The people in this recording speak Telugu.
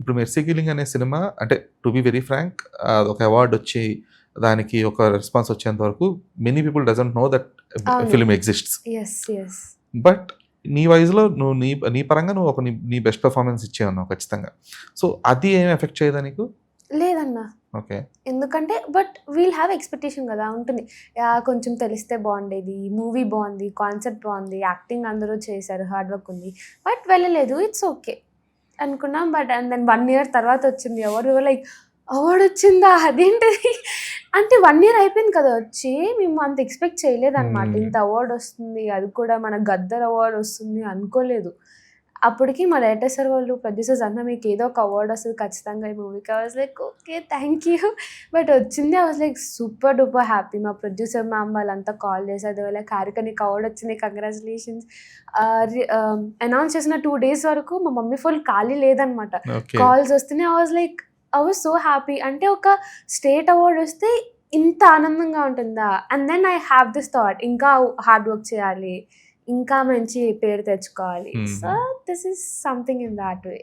ఇప్పుడు 'మెర్సీ కిల్లింగ్' అనే సినిమా అంటే టు బి వెరీ ఫ్రాంక్ ఒక అవార్డ్ వచ్చి దానికి ఒక రెస్పాన్స్ వచ్చేంత వరకు many people doesn't know that అవును. Film exists. Yes. Yes. But నీ వయసులో నువ్వు నీ పరంగా నువ్వు నీ బెస్ట్ పెర్ఫార్మెన్స్ ఇచ్చేవన్నావు ఖచ్చితంగా. సో అది ఏమి ఎఫెక్ట్ చేయదా నీకు? లేదన్నా. ఓకే. ఎందుకంటే బట్ వీల్ హ్యావ్ ఎక్స్‌పెక్టేషన్ గదా! ఉంటుంది. యాహ్! కొంచెం తెలిస్తే బావుండేది. మూవీ బావుంది. కాన్సెప్ట్ బావుంది. యాక్టింగ్ అందరూ చేశారు. హార్డ్ వర్క్ ఉంది. బట్ వెళ్ళలేదు. ఇట్స్ ఓకే అనుకున్నాం. బట్ అండ్ దెన్ 1 ఇయర్ తర్వాత వచ్చింది award. We were like award వచ్చిందా? అదేంటిది? అంటే 1 ఇయర్ అయిపోయింది కదా! వచ్చి. మేము అంత ఎక్స్‌పెక్ట్ చేయలేదన్నమాట. ఇంత అవార్డ్ వస్తుంది. అది కూడా మన గద్దర్ అవార్డ్ వస్తుంది అనుకోలేదు. అప్పటికి మా డైరెక్టర్ సార్ వాళ్ళు, ప్రొడ్యూసర్స్ అన్నా మీకు ఏదో ఒక అవార్డ్ వస్తది ఖచ్చితంగా ఈ మూవీకి. I was like okay. Thank you. But వచ్చింది. I was like super duper happy. మా ప్రొడ్యూసర్ మ్యామ్ వాళ్ళంతా కాల్ చేశారు. దే వర్ లైక్ హారిక నీకు అవార్డ్ వచ్చింది. కంగ్రాచులేషన్స్. అనౌన్స్ చేసిన 2 డేస్ వరకు మా మమ్మీ ఫోన్ ఖాళీ లేదనమాట. ఓకే. కాల్స్ వస్తున్నాయి. I was so happy. అంటే ఒక స్టేట్ అవార్డ్ వస్తే ఇంత ఆనందంగా ఉంటుందా? And then I have this thought ఇంకా హార్డ్ వర్క్ చేయాలి. ఇంకా మంచి పేరు తెచ్చుకోవాలి. So this is something in that way.